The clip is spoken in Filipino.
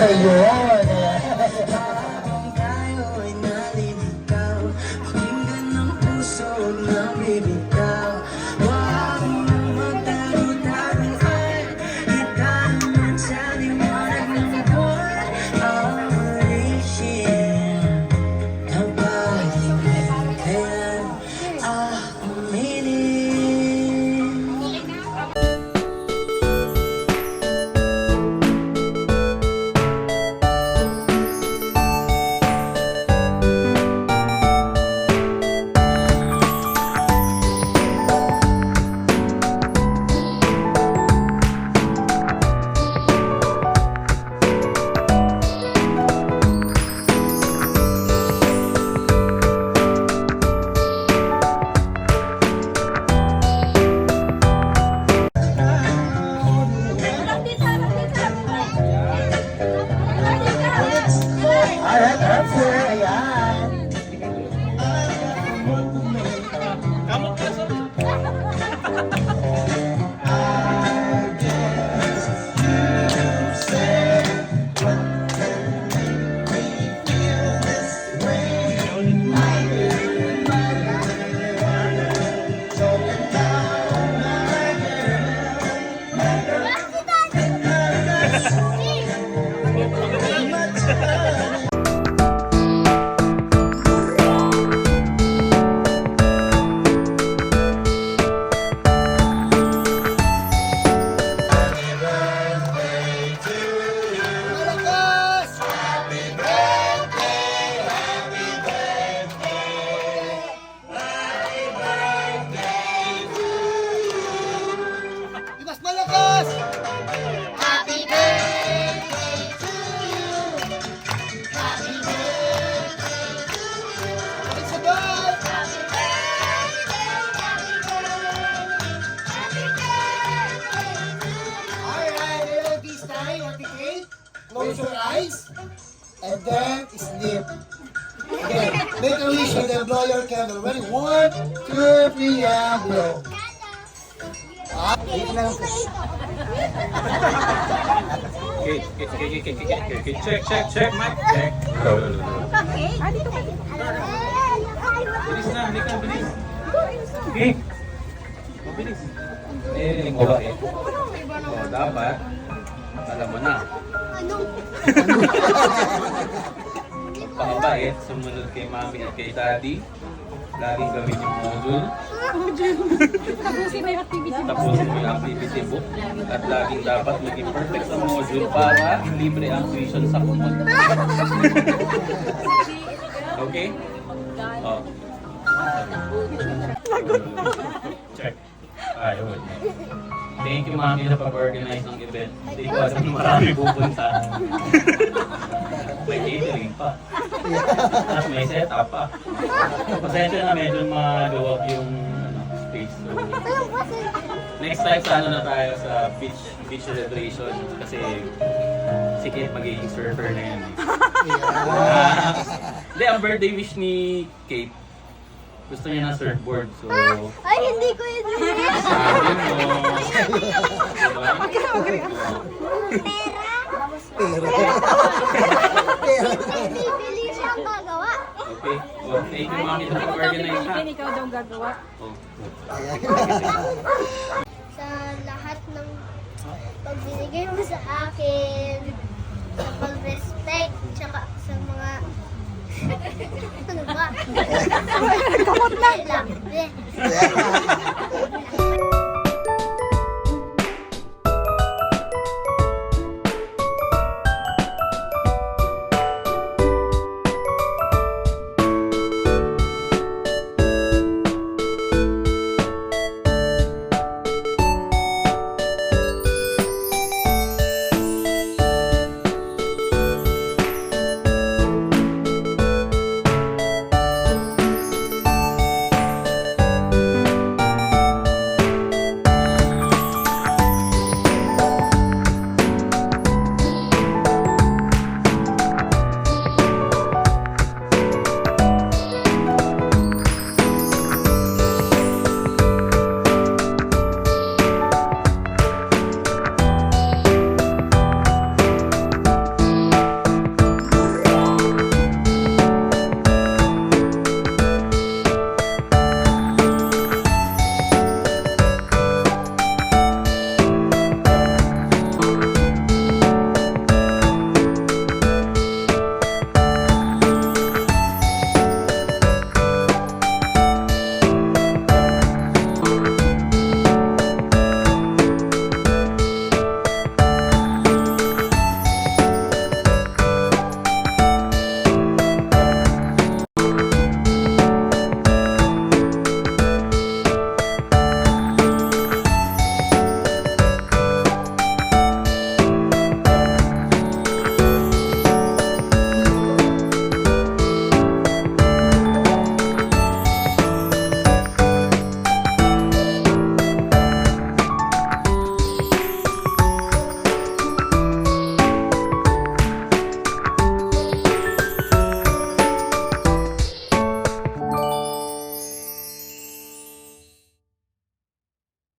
Ayun. Tayo ay naliligaw, pakinggan ng puso na bibitaw. Huwag mong magtago-taguan, itanong sa liwanag ng buwan. Awarishin, kapahingan, kailan uminin. Alright, answer. Ayan. Mas malakas! Happy birthday to you. Happy birthday to you. Ay, sabay! Happy birthday, happy birthday. Happy birthday to you. Alright, ngayon this time, okay? Close your eyes. And then, sleep. Okay, make a wish and then blow your candle. Ready? 1, 2, 3, and blow. Ah, wait lang. Check, mic check. Bilis na, hindi ka bilis. Okay. Mabilis. Narinig mo ba eh? O, dapat, alam mo na. Magpakabait, sumunod kay mami at kay daddy. Laging gawin yung module. Tapusin mo yung activity book. At laging dapat maging perfect sa module para libre ang tuition sa kumot. Okay? Oh. Check. Ayun. Thank you, mami, na pag-organize ng event. Hindi ko alam na marami pupunta. May catering pa. At may setup pa. Pasensya na medyo magawag yung space. So, next time sana na tayo sa beach celebration kasi si Kate magiging surfer na yan. Hindi, ang birthday wish ni Kate, gusto niya ng surfboard. So, Ay, hindi ko yun. sabi mo. Bibili siyang gagawa. Okay. Well, thank you, mami, na pag-organize na. Ikaw daw gagawa. Oh. Sa lahat ng pag binigay mo sa akin, sa pag-respect, tsaka sa mga ano ba? Kamot lang.